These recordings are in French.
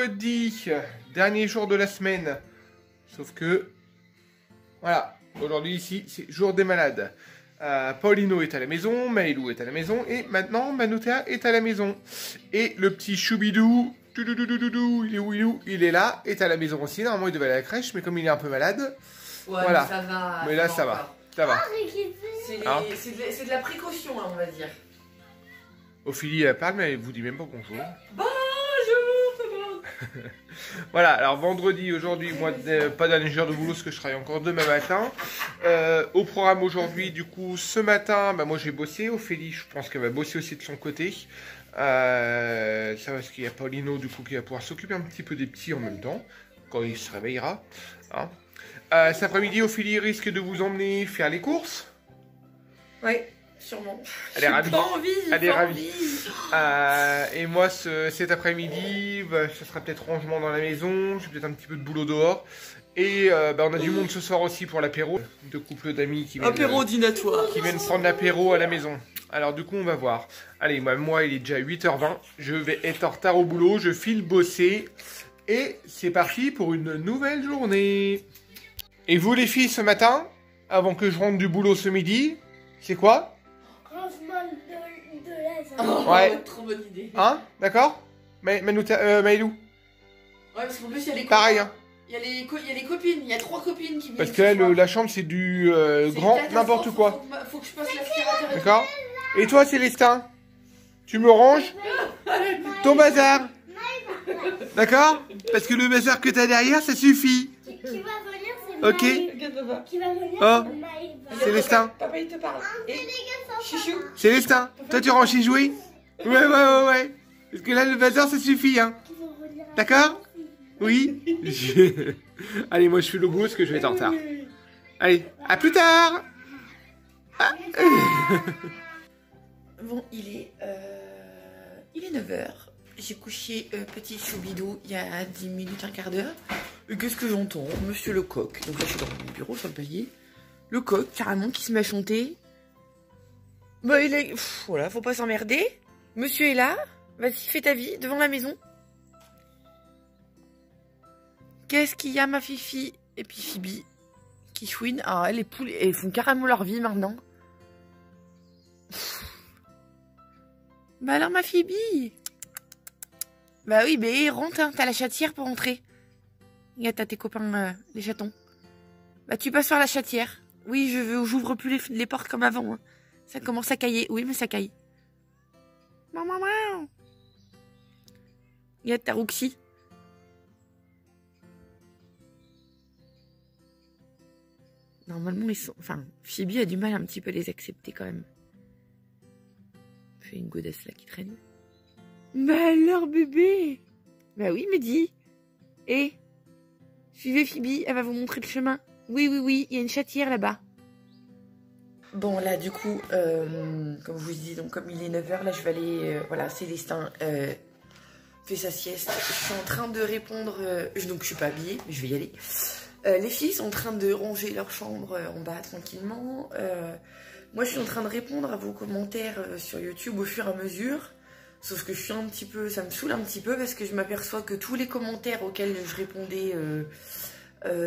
vendredi, dernier jour de la semaine. Sauf que, voilà, aujourd'hui ici, c'est jour des malades. Paulino est à la maison, Maëlou est à la maison, et maintenant Manoutea est à la maison. Et le petit Choubidou, il est là, est à la maison aussi. Normalement, il devait aller à la crèche, mais comme il est un peu malade, ouais, voilà. Mais ça va. Mais là, ça va. Ça va. C'est de la précaution, hein, on va dire. Ophélie, elle parle, mais elle vous dit même pas bonjour. Bonjour, tout le monde. Voilà, alors vendredi, aujourd'hui, moi, pas dernier jour de boulot, parce que je travaille encore demain matin. Au programme aujourd'hui, du coup, ce matin, bah, moi j'ai bossé. Ophélie, je pense qu'elle va bosser aussi de son côté. Ça parce qu'il y a Paulino, du coup, qui va pouvoir s'occuper un petit peu des petits en même temps, quand il se réveillera. Hein. Cet après-midi, Ophélie risque de vous emmener faire les courses. Oui, sûrement. Elle est ravie. Pas envie, Elle est ravie. Et moi, cet après-midi, bah, ce sera peut-être rangement dans la maison. J'ai peut-être un petit peu de boulot dehors. Et bah, on a du monde ce soir aussi pour l'apéro. Deux couples d'amis qui viennent, apéro dînatoire. Qui viennent prendre l'apéro à la maison. Alors du coup, on va voir. Allez, moi, il est déjà 8h20. Je vais être en retard au boulot. Je file bosser. Et c'est parti pour une nouvelle journée. Et vous, les filles, ce matin, avant que je rentre du boulot ce midi, c'est quoi? Rangement de la salle. Oh, ouais. Trop bonne idée. Hein? D'accord? Maëlou? Ouais, parce qu'en plus, il y a les Pareil, hein. Il y a les copines, il y a 3 copines qui viennent. Parce que là, la chambre, c'est du grand n'importe quoi. Faut que je passe l'aspirateur. D'accord? Et toi, Célestin? Tu me ranges ton bazar? D'accord? Parce que le bazar que t'as derrière, ça suffit. Qui va venir, c'est Ok. Maël. Qui va venir, Oh. c'est Maël. Célestin? Papa, il te parle. Et chouchou. Célestin? Toi, tu ranges chez jouer? Ouais. Parce que là, le bazar, ça suffit, hein. D'accord? Oui. Allez, moi, je fais le bout parce que je vais être en retard. Allez, à plus tard. Bon, il est 9h. J'ai couché petit Choubidou il y a 10 minutes, un quart d'heure. Et qu'est-ce que j'entends? Monsieur le coq. Donc là, je suis dans mon bureau sur le palier. Le coq, carrément, qui se met à chanter. Bah, il est... voilà, faut pas s'emmerder. Monsieur est là. Vas-y, fais ta vie devant la maison. Qu'est-ce qu'il y a, ma fifi? Et puis Phoebe, qui chouine. Ah, les poules, elles font carrément leur vie maintenant. Bah alors, ma Phoebe? Bah oui, mais rentre, hein, t'as la chatière pour rentrer. Regarde, t'as tes copains, les chatons. Bah tu passes sur la chatière. Oui, j'ouvre plus les portes comme avant. Hein. Ça commence à cailler. Oui, mais ça caille. Maman. Regarde, t'as Roxy. Normalement, ils sont... Enfin, Phoebe a du mal un petit peu à les accepter quand même. Fait une godasse là qui traîne. Bah alors, bébé! Bah oui, Mehdi. Et suivez Phoebe, elle va vous montrer le chemin. Oui, il y a une chatière là-bas. Bon, là, du coup, comme je vous dis, donc comme il est 9h, là, je vais aller... voilà, Célestin fait sa sieste. Je suis en train de répondre... donc, je suis pas habillée, mais je vais y aller. Les filles sont en train de ranger leur chambre en bas, tranquillement. Moi, je suis en train de répondre à vos commentaires sur YouTube au fur et à mesure. Sauf que je suis un petit peu, ça me saoule un petit peu parce que je m'aperçois que tous les commentaires auxquels je répondais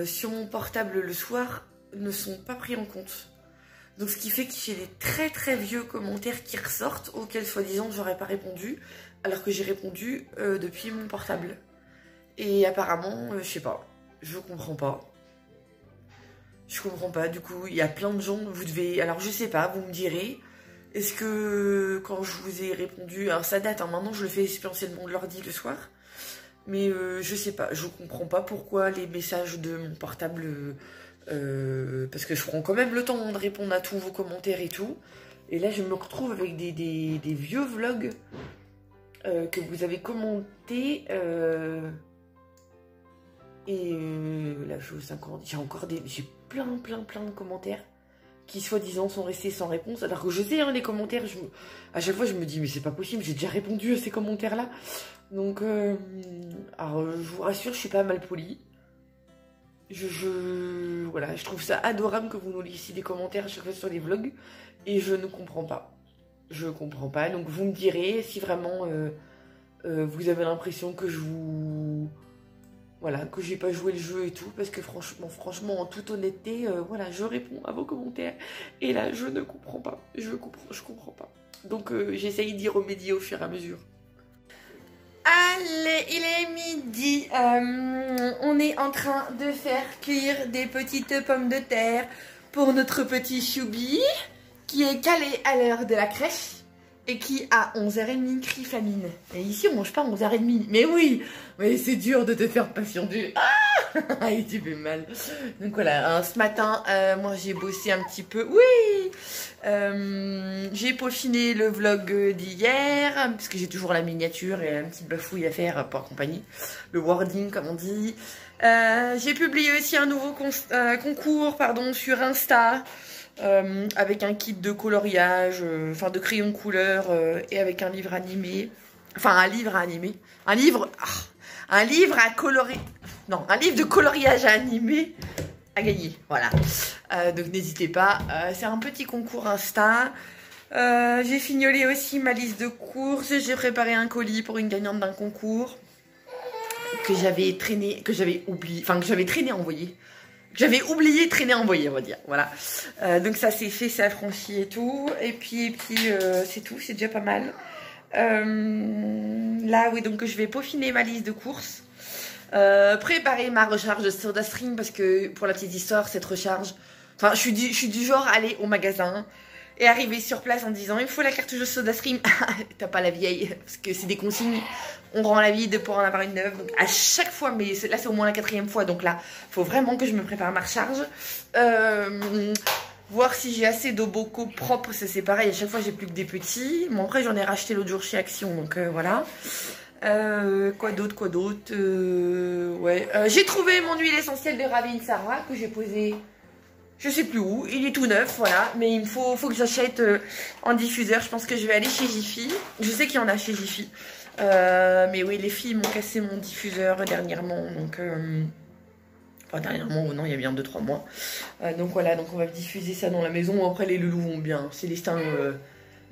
sur mon portable le soir ne sont pas pris en compte. Donc ce qui fait que j'ai des très vieux commentaires qui ressortent auxquels soi-disant j'aurais pas répondu alors que j'ai répondu depuis mon portable. Et apparemment, je sais pas, je comprends pas. Je comprends pas, du coup il y a plein de gens, vous devez, alors je sais pas, vous me direz... Est-ce que quand je vous ai répondu, alors ça date, hein, maintenant je le fais essentiellement de l'ordi le soir, mais je sais pas, je comprends pas pourquoi les messages de mon portable, parce que je prends quand même le temps de répondre à tous vos commentaires et tout, et là je me retrouve avec des vieux vlogs que vous avez commentés, et là j'ai plein de commentaires qui soi-disant sont restés sans réponse, alors que je sais, hein, les commentaires, à chaque fois je me dis, mais c'est pas possible, j'ai déjà répondu à ces commentaires-là. Donc, alors, je vous rassure, je suis pas mal polie. Voilà, je trouve ça adorable que vous nous laissiez des commentaires à chaque fois sur les vlogs, et je ne comprends pas. Je comprends pas, donc vous me direz si vraiment vous avez l'impression que je vous Voilà, que j'ai pas joué le jeu et tout, parce que franchement, en toute honnêteté, voilà, je réponds à vos commentaires. Et là, je ne comprends pas. Je comprends pas. Donc, j'essaye d'y remédier au fur et à mesure. Allez, il est midi. On est en train de faire cuire des petites pommes de terre pour notre petit Choubi, qui est calé à l'heure de la crèche. Et qui à 11h30 crie famine. Et ici on mange pas à 11h30. Mais oui, mais c'est dur de te faire patienter. Ah, et tu fais mal. Donc voilà, ce matin, moi j'ai bossé un petit peu. Oui, j'ai peaufiné le vlog d'hier, parce que j'ai toujours la miniature et un petit bafouille à faire pour compagnie. Le wording comme on dit. J'ai publié aussi un nouveau concours sur Insta. Avec un kit de coloriage, enfin de crayons de couleur et avec un livre animé. Enfin un livre à animer. Un livre à colorier. Non, un livre de coloriage à animer à gagner. Voilà. Donc n'hésitez pas. C'est un petit concours Insta. J'ai fignolé aussi ma liste de courses. J'ai préparé un colis pour une gagnante d'un concours que j'avais oublié, enfin que j'avais traîné envoyé. J'avais oublié traîner envoyé, on va dire. Voilà. Donc ça c'est fait, c'est affranchi et tout. Et puis c'est tout, c'est déjà pas mal. Là, oui, donc je vais peaufiner ma liste de courses. Préparer ma recharge de SodaStream parce que pour la petite histoire, cette recharge... Enfin, je suis du genre à aller au magasin et arriver sur place en disant il me faut la cartouche de SodaStream. T'as pas la vieille parce que c'est des consignes. On rend la vide pour en avoir une neuve. Donc à chaque fois, mais là c'est au moins la 4e fois. Donc là, faut vraiment que je me prépare ma recharge. Voir si j'ai assez de bocaux propres, c'est pareil. À chaque fois, j'ai plus que des petits. Bon, après, j'en ai racheté l'autre jour chez Action. Donc voilà. Quoi d'autre ouais. J'ai trouvé mon huile essentielle de Ravinsara que j'ai posée. Je sais plus où, il est tout neuf, voilà, mais il me faut que j'achète en diffuseur. Je pense que je vais aller chez Jiffy. Je sais qu'il y en a chez Jiffy. Mais oui, les filles m'ont cassé mon diffuseur dernièrement, donc... Enfin, dernièrement, non, il y a bien 2-3 mois. Donc voilà, donc on va diffuser ça dans la maison. Après, les loulous vont bien. Célestin,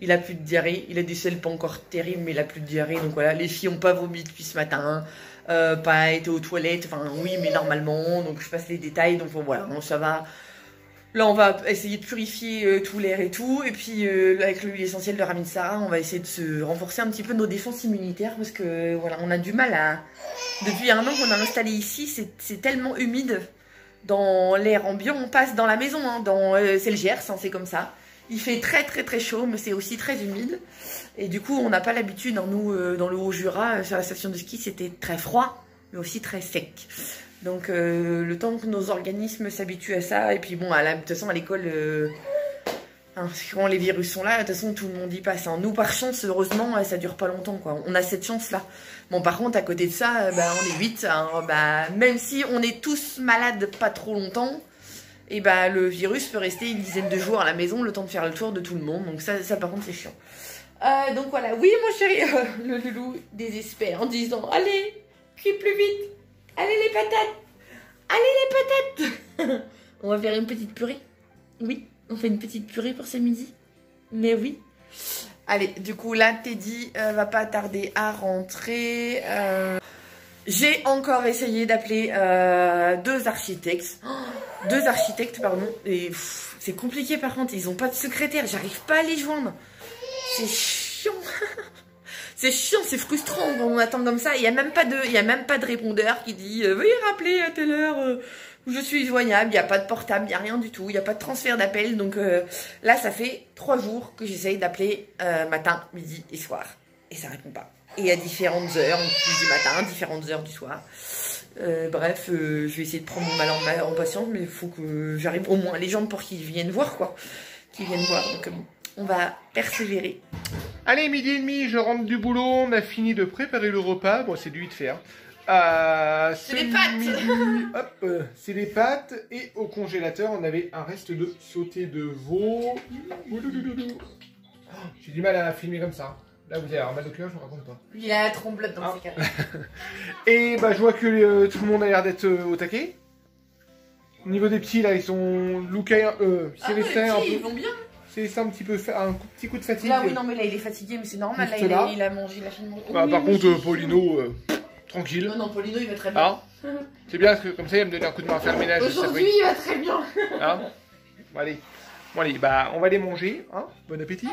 il a plus de diarrhée. Il a des selles pas encore terribles, mais il a plus de diarrhée. Donc voilà, les filles ont pas vomi depuis ce matin. Pas été aux toilettes, enfin oui, mais normalement. Donc je passe les détails, donc voilà, bon, ça va... Là, on va essayer de purifier tout l'air et tout. Et puis, avec l'huile essentielle de Ravinsara, on va essayer de se renforcer un petit peu nos défenses immunitaires. Parce que, voilà, on a du mal à... Depuis un an qu'on a installé ici, c'est tellement humide dans l'air ambiant. On passe dans la maison, hein, c'est le Gers, hein, c'est comme ça. Il fait très, très, très chaud, mais c'est aussi très humide. Et du coup, on n'a pas l'habitude, hein, nous, dans le Haut-Jura, sur la station de ski, c'était très froid, mais aussi très sec. Donc le temps que nos organismes s'habituent à ça, et puis bon, de toute façon à l'école, quand les virus sont là, de toute façon tout le monde y passe. Hein. Nous par chance, heureusement, ça dure pas longtemps, quoi. On a cette chance-là. Bon par contre, à côté de ça, on est 8, hein, même si on est tous malades pas trop longtemps, et le virus peut rester une dizaine de jours à la maison, le temps de faire le tour de tout le monde. Donc ça par contre c'est chiant. Donc voilà, oui mon chéri, le loulou désespère en disant, allez, crie plus vite. Allez les patates! Allez les patates! On va faire une petite purée. Oui, on fait une petite purée pour ce midi. Mais oui. Allez, du coup là, Teddy va pas tarder à rentrer. J'ai encore essayé d'appeler 2 architectes. Deux architectes, pardon. Et c'est compliqué par contre, ils ont pas de secrétaire. J'arrive pas à les joindre. C'est chiant. C'est chiant, c'est frustrant quand on attend comme ça. Il n'y a même pas de répondeur qui dit veuillez rappeler à telle heure où je suis joignable. Il n'y a pas de portable, il n'y a rien du tout. Il n'y a pas de transfert d'appel. Donc là, ça fait 3 jours que j'essaye d'appeler matin, midi et soir. Et ça répond pas. Et à différentes heures, du matin, différentes heures du soir. Bref, je vais essayer de prendre mon mal en patience, mais il faut que j'arrive au moins les gens pour qu'ils viennent voir, quoi. Qu'ils viennent voir. Donc on va persévérer. Allez, 12h30, je rentre du boulot, on a fini de préparer le repas. Bon, c'est du vite fait. Hein. C'est des pâtes. Midi, hop, c'est des pâtes. Et au congélateur, on avait un reste de sauté de veau. Oh, j'ai du mal à filmer comme ça. Là, vous allez avoir mal au cœur, je ne raconte pas. Il a la tremblote dans ses cas. Et je vois que tout le monde a l'air d'être au taquet. Au niveau des petits, là, ils sont lookés, Célestin, ils vont bien. C'est un petit peu un petit coup de fatigue. Là, oui, non, mais là, il est fatigué, mais c'est normal. Là, il a mangé, il a fini de manger. Par contre, Paulino, tranquille. Non, Paulino, il va très bien. Hein? C'est bien, parce que comme ça, il va me donner un coup de main à faire le ménage. Aujourd'hui, il va très bien. Hein? Bon, allez. Bon, allez, bah, on va les manger. Hein? Bon appétit.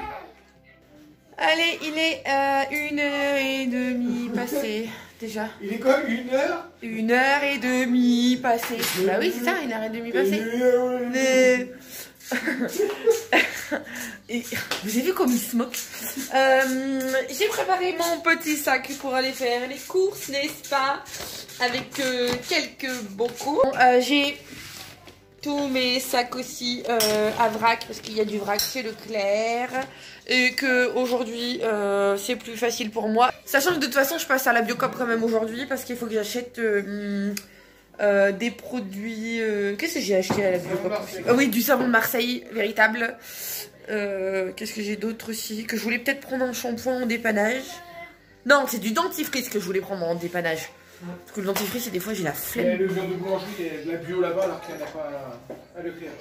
Allez, il est 1h30 passé, déjà. Il est quoi, 1h? 1h30 passée. Bah oui, c'est ça, 1h30 passée. Et vous avez vu comme il se moque. J'ai préparé mon petit sac pour aller faire les courses, n'est-ce pas? Avec quelques bocaux. J'ai tous mes sacs aussi à vrac, parce qu'il y a du vrac chez Leclerc. Et que aujourd'hui c'est plus facile pour moi. Sachant que de toute façon je passe à la Biocop quand même aujourd'hui, parce qu'il faut que j'achète des produits. Qu'est-ce que j'ai acheté à la Biocop? Oui, du savon de Marseille véritable. Qu'est-ce que j'ai d'autre aussi? Que je voulais peut-être prendre en shampoing en dépannage. Non, c'est du dentifrice que je voulais prendre en dépannage. Parce que le dentifrice, des fois j'ai la flemme. Et le verre de boulangerie, il y a de la bio là-bas alors qu'il n'y en a pas à Leclerc.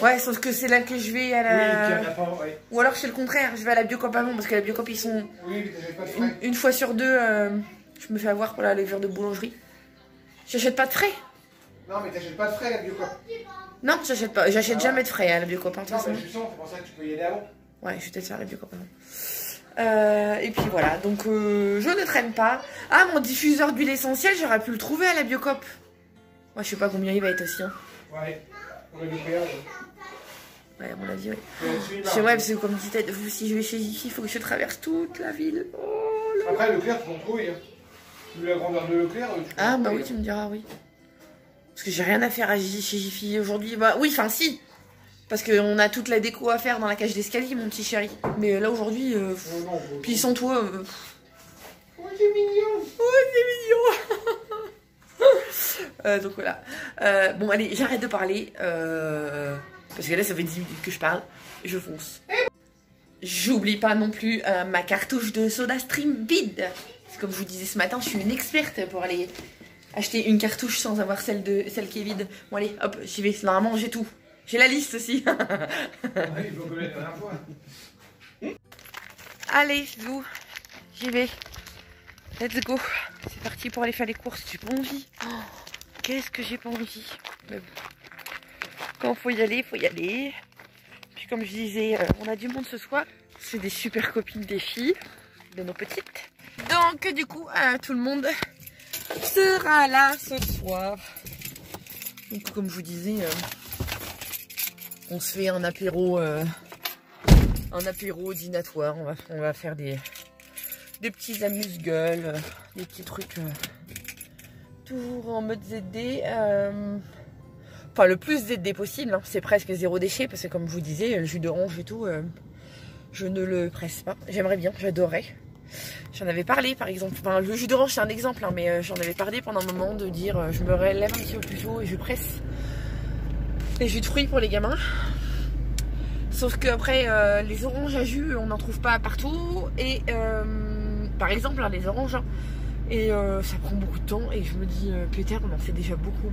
Ouais, sauf que c'est là que je vais à la. Oui, qu'il n'y en a pas, ouais. Ou alors c'est le contraire, je vais à la Biocop avant, parce que la Biocop ils sont. Oui, mais t'achètes pas de frais. Une fois sur deux, je me fais avoir pour les verres de boulangerie. J'achète pas de frais. Non, mais t'achètes pas de frais à la Biocop. Non, j'achète pas. J'achète jamais de frais à la Biocop. Hein, non, mais je sens, c'est pour ça que tu peux y aller avant. Ouais, je vais peut-être faire la Biocop avant. Et puis voilà, donc je ne traîne pas. Ah, mon diffuseur d'huile essentielle, j'aurais pu le trouver à la Biocop. Moi, je sais pas combien il va être aussi. Hein. Ouais, on a du péage. Ouais, à mon avis, oui. C'est vrai, parce que comme dit Ted, si je vais chez Jiffy, il faut que je traverse toute la ville. Oh, là. Après, Leclerc, tu peux en trouver. Hein. Vu la grandeur de Leclerc, tu peux ah, bah oui, tu me diras, oui. Parce que j'ai rien à faire chez Jiffy aujourd'hui. Bah oui, enfin, si. Parce qu'on a toute la déco à faire dans la cage d'escalier, mon petit chéri. Mais là, aujourd'hui, puis sans toi... Oh, c'est mignon. Oh, c'est mignon. Donc voilà. Bon, allez, j'arrête de parler. Parce que là, ça fait 10 minutes que je parle. Je fonce. J'oublie pas non plus ma cartouche de SodaStream vide. Comme je vous disais ce matin, je suis une experte pour aller acheter une cartouche sans avoir celle qui est vide. Bon, allez, hop, j'y vais. Normalement, j'ai tout. J'ai la liste aussi. Allez, Lou, j'y vais. Let's go. C'est parti pour aller faire les courses. J'ai pas envie. Oh, qu'est-ce que j'ai pas envie. Mais bon. Quand faut y aller, faut y aller. Puis comme je disais, on a du monde ce soir. C'est des super copines des filles, de nos petites. Donc du coup, tout le monde sera là ce soir. Donc comme je vous disais... on se fait un apéro dînatoire. On va faire des petits amuse-gueules, des petits trucs toujours en mode ZD. Enfin, le plus ZD possible. Hein. C'est presque zéro déchet parce que comme je vous disais, le jus d'orange et tout, je ne le presse pas. J'aimerais bien, j'adorerais. J'en avais parlé par exemple. Enfin, le jus d'orange c'est un exemple, hein, mais j'en avais parlé pendant un moment de dire je me relève un petit peu plus tôt et je presse les jus de fruits pour les gamins. Sauf que après les oranges à jus on n'en trouve pas partout. Et par exemple hein, les oranges hein, et ça prend beaucoup de temps. Et je me dis Peter on en fait déjà beaucoup.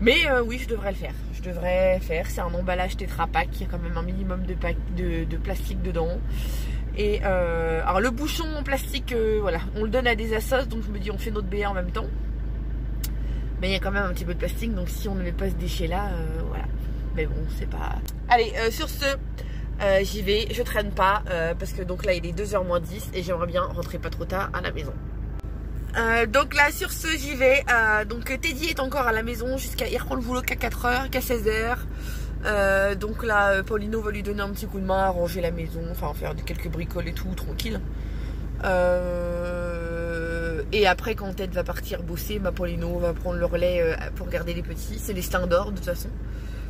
Mais oui je devrais le faire. Je devrais faire. C'est un emballage Tetra Pak. Il y a quand même un minimum de plastique dedans. Et alors le bouchon en plastique voilà, on le donne à des assos. Donc je me dis on fait notre BA en même temps. Mais il y a quand même un petit peu de plastique, donc si on ne met pas ce déchet là, voilà. Mais bon, c'est pas... Allez, sur ce, j'y vais, je traîne pas, parce que donc là il est 2h moins 10 et j'aimerais bien rentrer pas trop tard à la maison. Donc là, sur ce, j'y vais. Donc Teddy est encore à la maison jusqu'à... Il reprend le boulot qu'à 4h, qu'à 16h. Donc là, Paulino va lui donner un petit coup de main à ranger la maison, enfin faire quelques bricoles et tout, tranquille. Et après quand Ted va partir bosser, Paulino va prendre le relais pour garder les petits. Célestin dort de toute façon.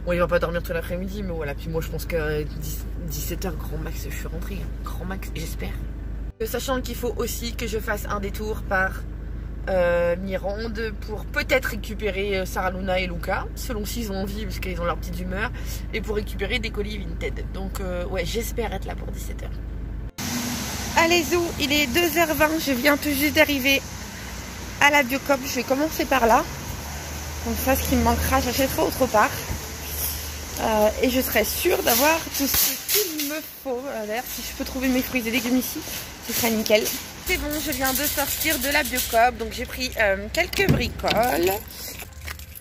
Bon il va pas dormir tout l'après-midi mais voilà. Puis moi je pense que 17h grand max je suis rentrée. Grand max j'espère. Sachant qu'il faut aussi que je fasse un détour par Mirande pour peut-être récupérer Sarah Luna et Luca. Selon s'ils ont envie parce qu'ils ont leur petite humeur. Et pour récupérer des colis Vinted. Donc ouais j'espère être là pour 17h. Allez Zou, il est 2h20, je viens tout juste d'arriver à la Biocop. Je vais commencer par là. Comme ça, ce qui me manquera, j'achèterai autre part. Et je serai sûre d'avoir tout ce qu'il me faut. D'ailleurs, si je peux trouver mes fruits et légumes ici, ce serait nickel. C'est bon, je viens de sortir de la Biocoop, donc j'ai pris quelques bricoles.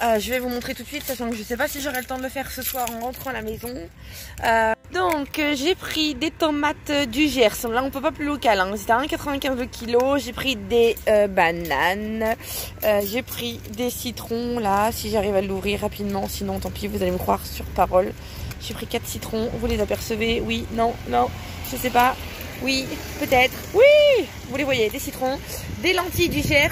Je vais vous montrer tout de suite, sachant que je ne sais pas si j'aurai le temps de le faire ce soir en rentrant à la maison. Donc j'ai pris des tomates du Gers, là on peut pas plus local, hein. C'était à 1,95 le kilo. J'ai pris des bananes, j'ai pris des citrons là, si j'arrive à l'ouvrir rapidement, sinon tant pis, vous allez me croire sur parole. J'ai pris 4 citrons, vous les apercevez? Oui, non, non, je sais pas. Oui, peut-être. Oui, vous les voyez, des citrons, des lentilles du Gers.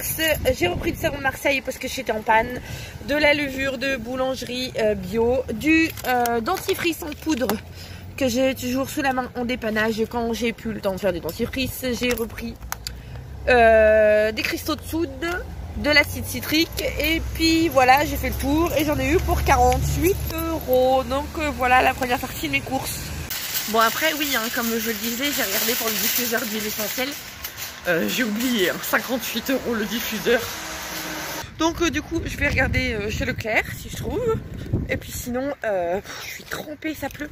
J'ai repris du savon de Marseille parce que j'étais en panne. De la levure de boulangerie bio. Du dentifrice en poudre que j'ai toujours sous la main en dépannage quand j'ai plus le temps de faire du dentifrice. J'ai repris des cristaux de soude, de l'acide citrique. Et puis voilà, j'ai fait le tour et j'en ai eu pour 48 €. Donc voilà la première partie de mes courses. Bon après oui, hein, comme je le disais, j'ai regardé pour le diffuseur d'huile essentielle. J'ai oublié, hein, 58 € le diffuseur. Donc du coup je vais regarder chez Leclerc si je trouve. Et puis sinon, je suis trempée, ça pleut.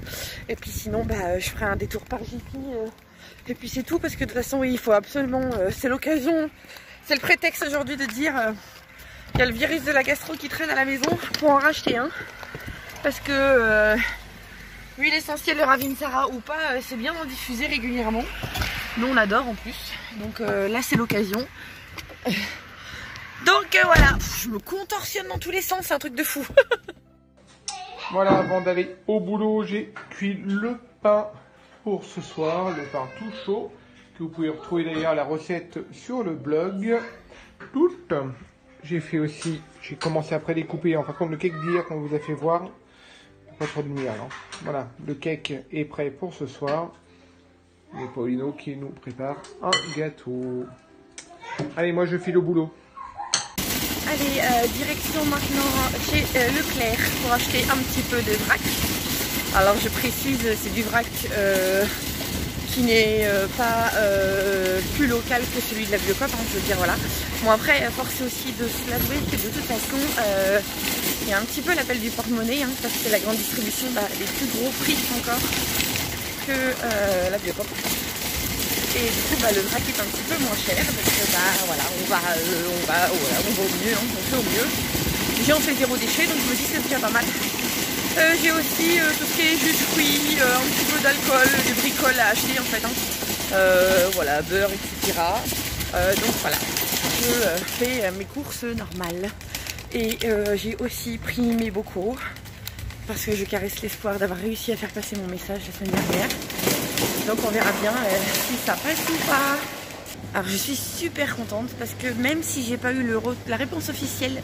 Et puis sinon je ferai un détour par JP. Et puis c'est tout parce que de toute façon oui, il faut absolument, c'est l'occasion, c'est le prétexte aujourd'hui de dire qu'il y a le virus de la gastro qui traîne à la maison pour en racheter un. Parce que... l'huile essentielle de Ravinsara ou pas, c'est bien d'en diffuser régulièrement. Nous on adore en plus. Donc là c'est l'occasion. Donc voilà, je me contorsionne dans tous les sens, c'est un truc de fou. Voilà, avant d'aller au boulot, j'ai cuit le pain pour ce soir. Le pain tout chaud, que vous pouvez retrouver d'ailleurs la recette sur le blog. J'ai fait aussi, j'ai commencé après découper, en fin de compte le cake d'hier qu'on vous a fait voir. Pas trop de lumière, non. Voilà, le cake est prêt pour ce soir. Et Paulino qui nous prépare un gâteau. Allez, moi je file au boulot. Allez, direction maintenant chez Leclerc pour acheter un petit peu de vrac. Alors je précise, c'est du vrac qui n'est pas plus local que celui de la Biocoop, hein, je veux dire, voilà. Bon après, force est aussi de se l'avouer que de toute façon, il y a un petit peu l'appel du porte-monnaie, hein, parce que la grande distribution a des plus gros prix encore que la Biocoop. Et du coup, le vrac est un petit peu moins cher, parce que voilà, on va au mieux, hein, on fait au mieux. J'ai en fait 0 déchet, donc je me dis que c'est déjà pas mal. J'ai aussi tout ce qui est jus de fruits, un petit peu d'alcool, des bricoles à acheter en fait, hein. Voilà, beurre, etc. Donc voilà, je fais mes courses normales. Et j'ai aussi pris mes bocaux parce que je caresse l'espoir d'avoir réussi à faire passer mon message la semaine dernière. Donc on verra bien si ça passe ou pas. Alors je suis super contente parce que même si j'ai pas eu la réponse officielle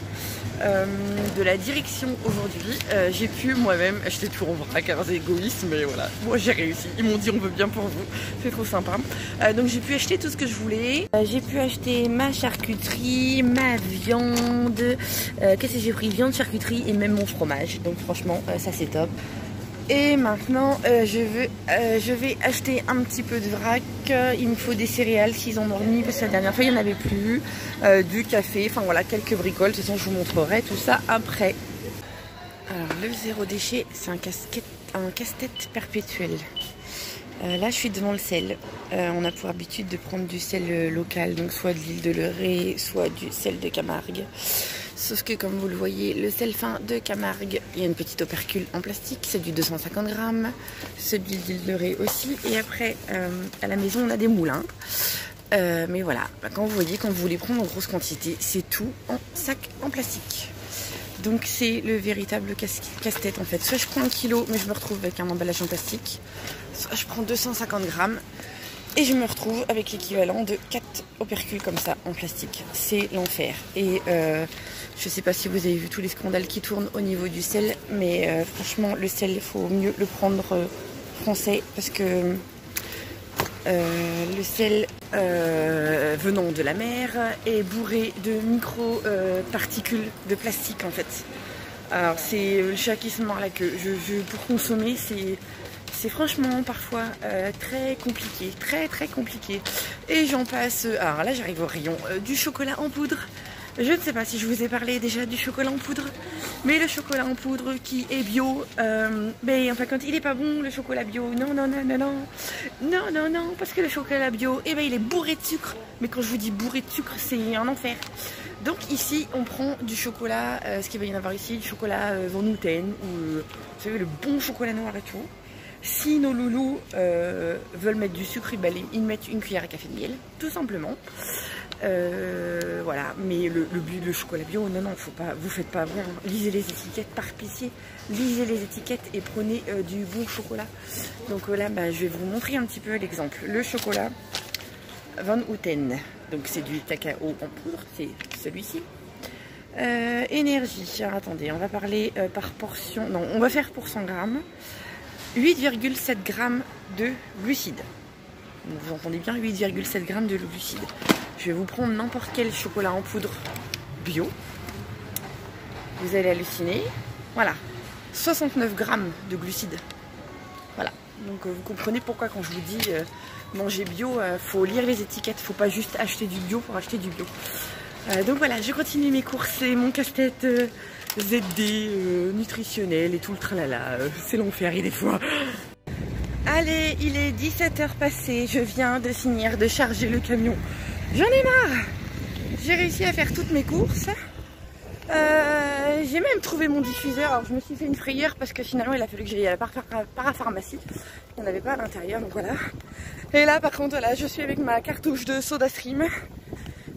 de la direction aujourd'hui, j'ai pu moi-même acheter tout en vrac. Alors c'est égoïste, mais voilà, moi j'ai réussi. Ils m'ont dit on veut bien pour vous, c'est trop sympa. Donc j'ai pu acheter tout ce que je voulais. J'ai pu acheter ma charcuterie, ma viande, qu'est-ce que j'ai pris, viande, charcuterie et même mon fromage. Donc franchement ça c'est top. Et maintenant, je vais acheter un petit peu de vrac. Il me faut des céréales s'ils en ont remis, parce que la dernière fois, il n'y en avait plus. Du café, enfin voilà, quelques bricoles. De toute façon, je vous montrerai tout ça après. Alors, le zéro déchet, c'est un casse-tête perpétuel. Là, je suis devant le sel. On a pour habitude de prendre du sel local, donc soit de l'île de Leret, soit du sel de Camargue. Sauf que comme vous le voyez, le sel fin de Camargue, il y a une petite opercule en plastique, c'est du 250 grammes, celui d'île de Leret aussi. Et après, à la maison, on a des moulins. Mais voilà, quand vous voyez, quand vous voulez prendre en grosse quantité, c'est tout en sac en plastique. Donc c'est le véritable casse-tête en fait. Soit je prends 1 kilo, mais je me retrouve avec un emballage en plastique. Soit je prends 250 grammes. Et je me retrouve avec l'équivalent de 4 opercules comme ça en plastique. C'est l'enfer. Et je sais pas si vous avez vu tous les scandales qui tournent au niveau du sel, mais franchement le sel, il faut mieux le prendre français parce que le sel venant de la mer est bourré de micro-particules de plastique en fait. Alors c'est le chat qui se mord la queue. Pour consommer, c'est franchement parfois très compliqué, très compliqué. Et j'en passe, alors là j'arrive au rayon du chocolat en poudre. Je ne sais pas si je vous ai parlé déjà du chocolat en poudre, mais le chocolat en poudre qui est bio, ben enfin quand il est pas bon, le chocolat bio, non, parce que le chocolat bio, eh ben il est bourré de sucre, mais quand je vous dis bourré de sucre, c'est un enfer. Donc ici, on prend du chocolat, ce qu'il va y en avoir ici, du chocolat Van Houten, ou vous savez, le bon chocolat noir et tout. Si nos loulous veulent mettre du sucre, ils mettent une cuillère à café de miel, tout simplement. Voilà, mais le chocolat bio, non, faut pas, vous faites pas avoir. Lisez les étiquettes, par pitié, lisez les étiquettes et prenez du bon chocolat. Donc là, bah, je vais vous montrer un petit peu l'exemple. Le chocolat Van Houten, donc c'est du cacao en poudre, c'est celui-ci. Énergie, alors, attendez, on va parler par portion, non, on va faire pour 100 grammes. 8,7 grammes de glucides. Donc vous entendez bien, 8,7 grammes de glucides. Je vais vous prendre n'importe quel chocolat en poudre bio. Vous allez halluciner. Voilà, 69 grammes de glucides. Voilà, donc vous comprenez pourquoi quand je vous dis manger bio, faut lire les étiquettes. Faut pas juste acheter du bio pour acheter du bio. Donc voilà, je continue mes courses et mon casse-tête ZD nutritionnel et tout le tralala. C'est l'enfer, il est fois. Allez, il est 17h passé. Je viens de finir de charger le camion. J'en ai marre. J'ai réussi à faire toutes mes courses. J'ai même trouvé mon diffuseur. Alors je me suis fait une frayeur parce que finalement il a fallu que j'aille à la parapharmacie. On n'avait pas à l'intérieur, donc voilà. Et là par contre, voilà, je suis avec ma cartouche de SodaStream.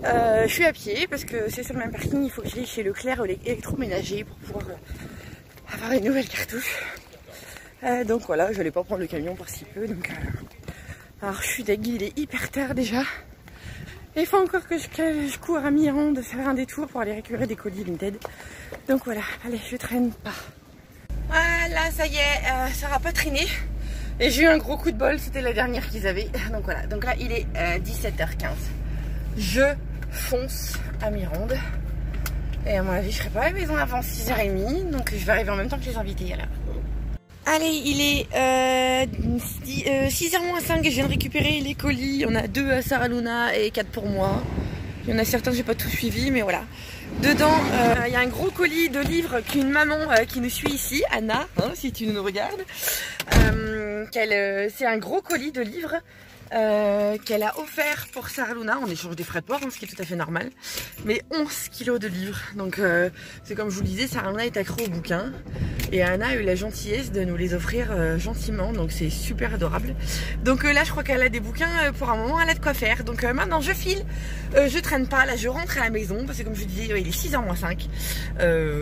Je suis à pied parce que c'est sur le même parking. Il faut que j'aille chez Leclerc électroménager pour pouvoir avoir une nouvelle cartouche. Donc voilà, je n'allais pas prendre le camion par si peu. Donc, alors je suis dégueu, il est hyper tard déjà. Il faut encore que je cours à Mirande de faire un détour pour aller récupérer des colis Vinted. Donc voilà, allez, je traîne pas. Voilà, ça y est, ça n'a pas traîné. Et j'ai eu un gros coup de bol, c'était la dernière qu'ils avaient. Donc voilà, donc là il est 17h15. Je fonce à Mirande. Et à mon avis, je serai pas à la maison avant 6h30. Donc je vais arriver en même temps que les invités alors. Allez, il est 6h-5, je viens de récupérer les colis. On a 2 à Sarah Luna et 4 pour moi. Il y en a certains que j'ai pas tout suivi, mais voilà. Dedans, il y a un gros colis de livres qu'une maman qui nous suit ici, Anna, hein, si tu nous regardes. C'est un gros colis de livres qu'elle a offert pour Sarah Luna en échange des frais de port, hein, ce qui est tout à fait normal. Mais 11 kilos de livres. Donc c'est comme je vous le disais, Sarah Luna est accro aux bouquins. Et Anna a eu la gentillesse de nous les offrir gentiment. Donc c'est super adorable. Donc là je crois qu'elle a des bouquins pour un moment, elle a de quoi faire. Donc maintenant je file, je traîne pas, là je rentre à la maison. Parce que comme je vous disais, il est 6h-5.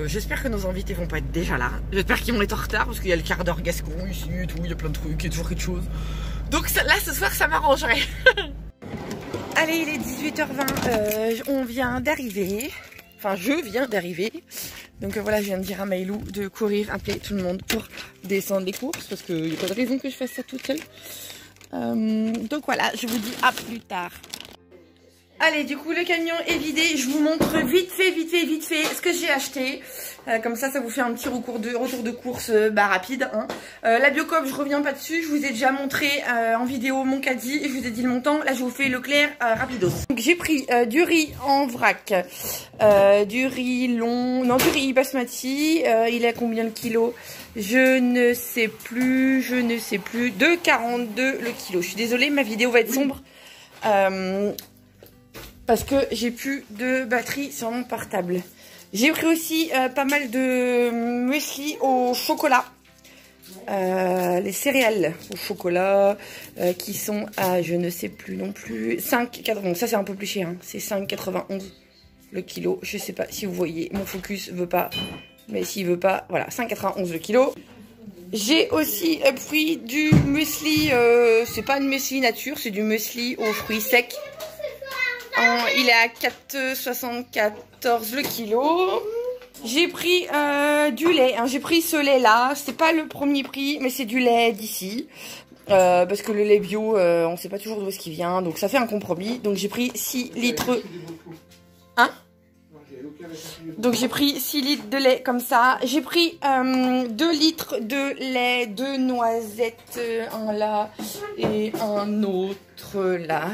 J'espère que nos invités vont pas être déjà là. J'espère qu'ils vont être en retard parce qu'il y a le quart d'heure gascon ici et tout. Il y a plein de trucs, il y a toujours quelque chose. Donc là ce soir ça m'arrangerait. Allez, il est 18h20, on vient d'arriver. Enfin je viens d'arriver. Donc voilà, je viens de dire à Maïlou de courir, appeler tout le monde pour descendre les courses. Parce qu'il n'y a pas de raison que je fasse ça toute seule. Donc voilà, je vous dis à plus tard. Allez, du coup le camion est vidé. Je vous montre vite fait ce que j'ai acheté. Comme ça vous fait un petit retour de course rapide. Hein. La Biocoop, je reviens pas dessus. Je vous ai déjà montré en vidéo mon caddie. Je vous ai dit le montant. Là, je vous fais Leclerc rapidos. Donc j'ai pris du riz en vrac, du riz basmati. Il est à combien le kilo? Je ne sais plus. 2,42 le kilo. Je suis désolée, ma vidéo va être sombre. Parce que j'ai plus de batterie sur mon portable. J'ai pris aussi pas mal de muesli au chocolat. Les céréales au chocolat qui sont à, je ne sais plus non plus, 5,91. Ça c'est un peu plus cher, hein. C'est 5,91 le kilo. Je sais pas si vous voyez, mon focus veut pas. Mais s'il veut pas, voilà, 5,91 le kilo. J'ai aussi pris du muesli, c'est pas une muesli nature, c'est du muesli aux fruits secs. Il est à 4,74 le kilo. J'ai pris du lait. Hein. J'ai pris ce lait là. C'est pas le premier prix, mais c'est du lait d'ici. Parce que le lait bio, on sait pas toujours d'où est-ce qu'il vient. Donc ça fait un compromis. Donc j'ai pris 6 litres. Hein? Donc j'ai pris 6 litres de lait comme ça. J'ai pris 2 litres de lait, 2 noisettes, un là et un autre là.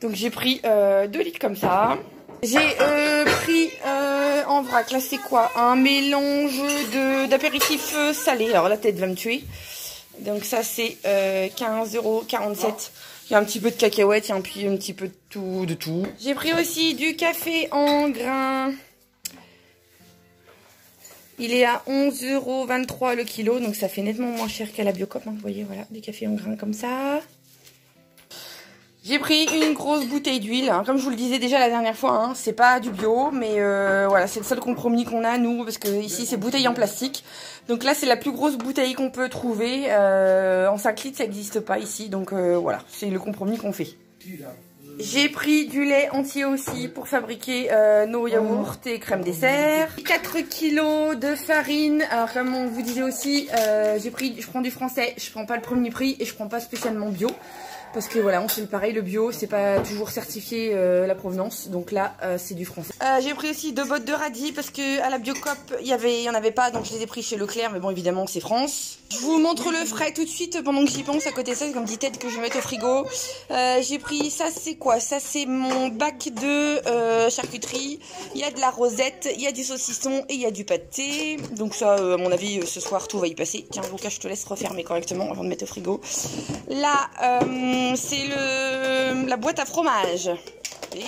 Donc j'ai pris 2 litres comme ça. J'ai pris en vrac, là c'est quoi? Un mélange d'apéritifs salés. Alors la tête va me tuer. Donc ça c'est 15,47 €. Il y a un petit peu de cacahuètes, il y a un petit peu de tout. J'ai pris aussi du café en grains. Il est à 11,23 € le kilo, donc ça fait nettement moins cher qu'à la Biocop. Hein. Vous voyez, voilà, des cafés en grains comme ça. J'ai pris une grosse bouteille d'huile. Hein. Comme je vous le disais déjà la dernière fois, hein, c'est pas du bio, mais voilà, c'est le seul compromis qu'on a, nous, parce que ici, c'est bouteille en plastique. Donc là, c'est la plus grosse bouteille qu'on peut trouver. En 5 litres, ça n'existe pas ici, donc voilà, c'est le compromis qu'on fait. J'ai pris du lait entier aussi pour fabriquer nos yaourts et crème dessert. 4 kilos de farine. Alors comme on vous disait aussi, je prends du français, je prends pas le premier prix et je prends pas spécialement bio. Parce que voilà, on fait le pareil, le bio, c'est pas toujours certifié la provenance. Donc là, c'est du français. J'ai pris aussi 2 bottes de radis parce que à la Biocop, il y en avait pas, donc je les ai pris chez Leclerc. Mais bon, évidemment, c'est France. Je vous montre le frais tout de suite pendant que j'y pense. À côté de ça, c'est comme dit tête que je vais mettre au frigo. J'ai pris, ça c'est quoi? Ça c'est mon bac de charcuterie. Il y a de la rosette, il y a du saucisson et il y a du pâté. Donc ça, à mon avis, ce soir, tout va y passer. Tiens, Lucas, je te laisse refermer correctement avant de mettre au frigo. Là, c'est la boîte à fromage.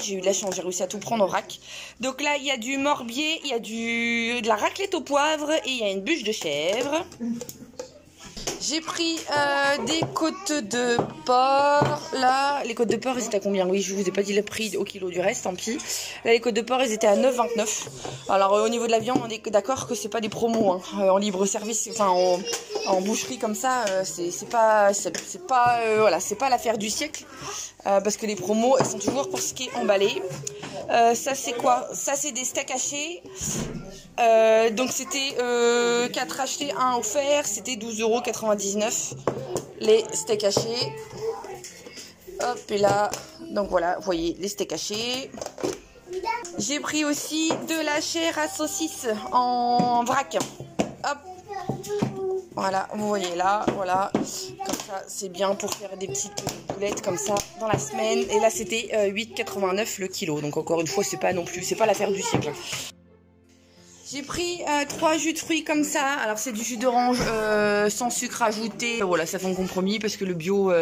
J'ai eu de la chance, j'ai réussi à tout prendre au rack. Donc là, il y a du morbier, il y a de la raclette au poivre et il y a une bûche de chèvre. J'ai pris des côtes de porc. Là, les côtes de porc, elles étaient à combien? Oui, je vous ai pas dit le prix au kilo du reste, tant pis. Là, les côtes de porc, elles étaient à 9,29 €. Alors, au niveau de la viande, on est d'accord que c'est pas des promos. Hein. En libre service, enfin, en boucherie comme ça, c'est pas voilà, c'est pas l'affaire du siècle. Parce que les promos, elles sont toujours pour ce qui est emballé. Ça, c'est quoi? Ça, c'est des steaks hachés. Donc c'était 4 achetés, 1 offert, c'était 12,99 € les steaks hachés. Hop, et là, donc voilà, vous voyez les steaks hachés. J'ai pris aussi de la chair à saucisse en vrac. Hop, voilà, vous voyez là, voilà, comme ça c'est bien pour faire des petites boulettes comme ça dans la semaine. Et là c'était 8,89 € le kilo, donc encore une fois c'est pas non plus, c'est pas l'affaire du siècle. J'ai pris 3 jus de fruits comme ça. Alors c'est du jus d'orange sans sucre ajouté. Voilà, ça fait un compromis parce que le bio,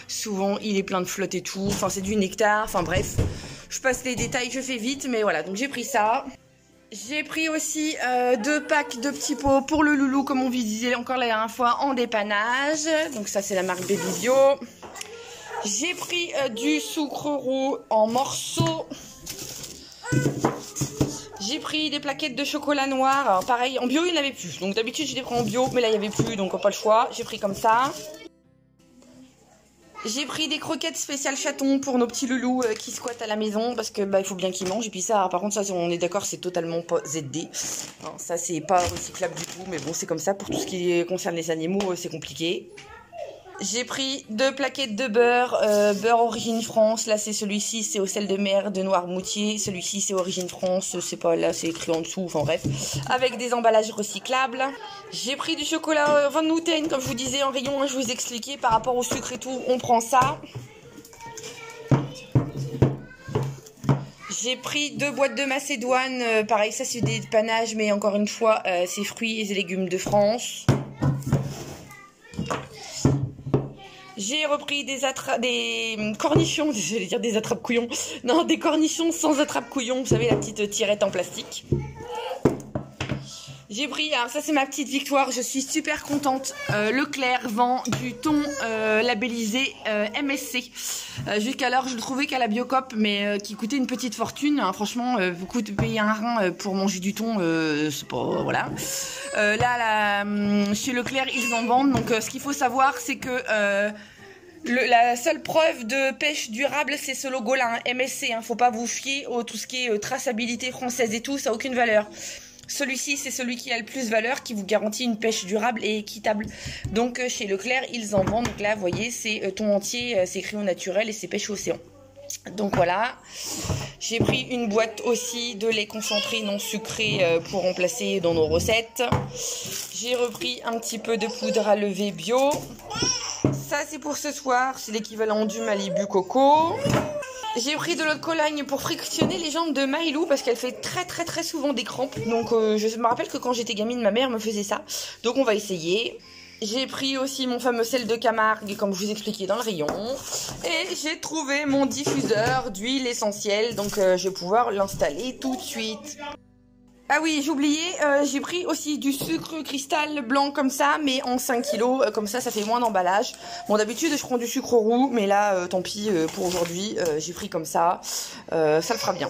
souvent, il est plein de flotte et tout. Enfin, c'est du nectar. Enfin bref, je passe les détails, je fais vite. Mais voilà, donc j'ai pris ça. J'ai pris aussi 2 packs de petits pots pour le loulou, comme on vous disait encore la dernière fois, en dépannage. Donc ça, c'est la marque Baby Bio. J'ai pris du sucre roux en morceaux. J'ai pris des plaquettes de chocolat noir. Alors pareil, en bio, il n'y en avait plus. Donc d'habitude, je les prends en bio, mais là, il n'y avait plus, donc pas le choix. J'ai pris comme ça. J'ai pris des croquettes spéciales chatons pour nos petits loulous qui squattent à la maison parce que il faut bien qu'ils mangent. Et puis ça, par contre, ça, on est d'accord, c'est totalement pas ZD. Alors, ça, c'est pas recyclable du tout, mais bon, c'est comme ça. Pour tout ce qui concerne les animaux, c'est compliqué. J'ai pris 2 plaquettes de beurre, beurre Origine France. Là, c'est celui-ci, c'est au sel de mer de Noirmoutier. Celui-ci, c'est Origine France. C'est pas là, c'est écrit en dessous. Enfin bref, avec des emballages recyclables. J'ai pris du chocolat Van Houten, comme je vous disais en rayon. Hein, je vous expliquais par rapport au sucre et tout. On prend ça. J'ai pris 2 boîtes de Macédoine. Pareil, ça c'est des panaches, mais encore une fois, c'est fruits et légumes de France. J'ai repris des cornichons, j'allais dire des attrape-couillons. Non, des cornichons sans attrape-couillons. Vous savez, la petite tirette en plastique. J'ai pris, alors ça c'est ma petite victoire, je suis super contente. Leclerc vend du thon labellisé MSC. Jusqu'alors je le trouvais qu'à la Biocop, mais qui coûtait une petite fortune. Hein, franchement, vous payer un rein pour manger du thon, c'est pas... Voilà. Là, chez Leclerc, ils en vendent. Donc ce qu'il faut savoir, c'est que... la seule preuve de pêche durable, c'est ce logo-là, hein, MSC. Hein, faut pas vous fier au tout ce qui est traçabilité française et tout, ça n'a aucune valeur. Celui-ci, c'est celui qui a le plus valeur, qui vous garantit une pêche durable et équitable. Donc, chez Leclerc, ils en vendent. Donc là, vous voyez, c'est thon entier, c'est écrit au naturel et c'est pêche océan. Donc voilà. J'ai pris une boîte aussi de lait concentré non sucré pour remplacer dans nos recettes. J'ai repris un petit peu de poudre à lever bio. Ça, c'est pour ce soir. C'est l'équivalent du Malibu Coco. J'ai pris de l'eau de Cologne pour frictionner les jambes de Maïlou parce qu'elle fait très souvent des crampes. Donc je me rappelle que quand j'étais gamine, ma mère me faisait ça. Donc on va essayer. J'ai pris aussi mon fameux sel de Camargue, comme je vous expliquais dans le rayon. Et j'ai trouvé mon diffuseur d'huile essentielle. Donc je vais pouvoir l'installer tout de suite. Ah oui, j'ai oublié, j'ai pris aussi du sucre cristal blanc comme ça, mais en 5 kilos, comme ça fait moins d'emballage. Bon, d'habitude, je prends du sucre roux, mais là, tant pis pour aujourd'hui, j'ai pris comme ça, ça le fera bien.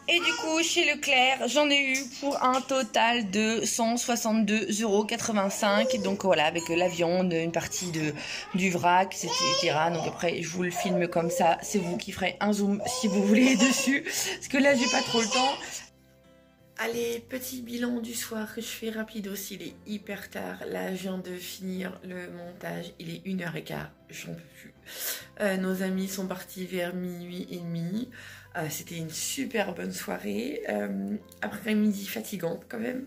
Et du coup, chez Leclerc, j'en ai eu pour un total de 162,85 €. Donc voilà, avec la viande, une partie du vrac, etc. Donc après, je vous le filme comme ça, c'est vous qui ferez un zoom si vous voulez dessus. Parce que là, j'ai pas trop le temps. Allez, petit bilan du soir que je fais rapidos, il est hyper tard. Là, je viens de finir le montage, il est 1h15, j'en peux plus. Nos amis sont partis vers minuit et demi. C'était une super bonne soirée. Après-midi fatigante quand même.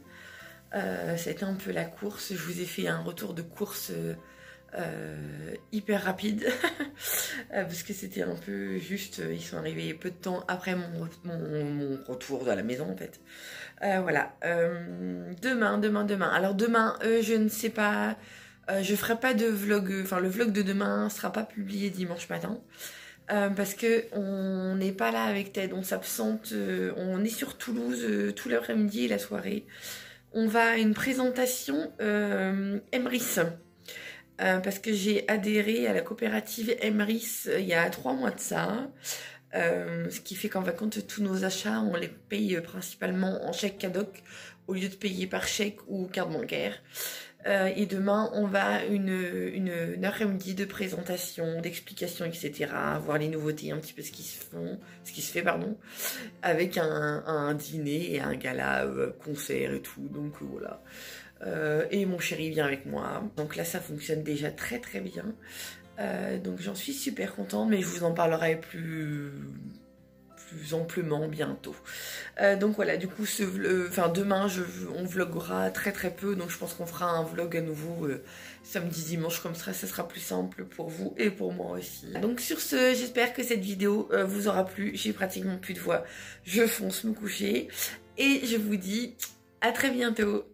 C'était un peu la course. Je vous ai fait un retour de course hyper rapide parce que c'était un peu juste, ils sont arrivés peu de temps après mon retour de la maison en fait. Voilà, demain, alors demain je ne sais pas, je ferai pas de vlog, enfin le vlog de demain sera pas publié dimanche matin parce que on n'est pas là avec Ted, on s'absente, on est sur Toulouse tout l'après-midi et la soirée. On va à une présentation Emrys. Parce que j'ai adhéré à la coopérative Emrys il y a 3 mois de ça. Ce qui fait qu'en fin de compte, tous nos achats, on les paye principalement en chèque cadoc au lieu de payer par chèque ou carte bancaire. Et demain, on va à une après-midi de présentation, d'explication, etc. Voir les nouveautés, un petit peu ce qui se fait, avec un dîner et un gala, concert et tout. Donc voilà. Et mon chéri vient avec moi. Donc là, ça fonctionne déjà très bien. Donc j'en suis super contente, mais je vous en parlerai plus amplement bientôt. Donc voilà, du coup, demain, on vloggera très peu. Donc je pense qu'on fera un vlog à nouveau samedi, dimanche, comme ça sera plus simple pour vous et pour moi aussi. Donc sur ce, j'espère que cette vidéo vous aura plu. J'ai pratiquement plus de voix. Je fonce me coucher. Et je vous dis à très bientôt.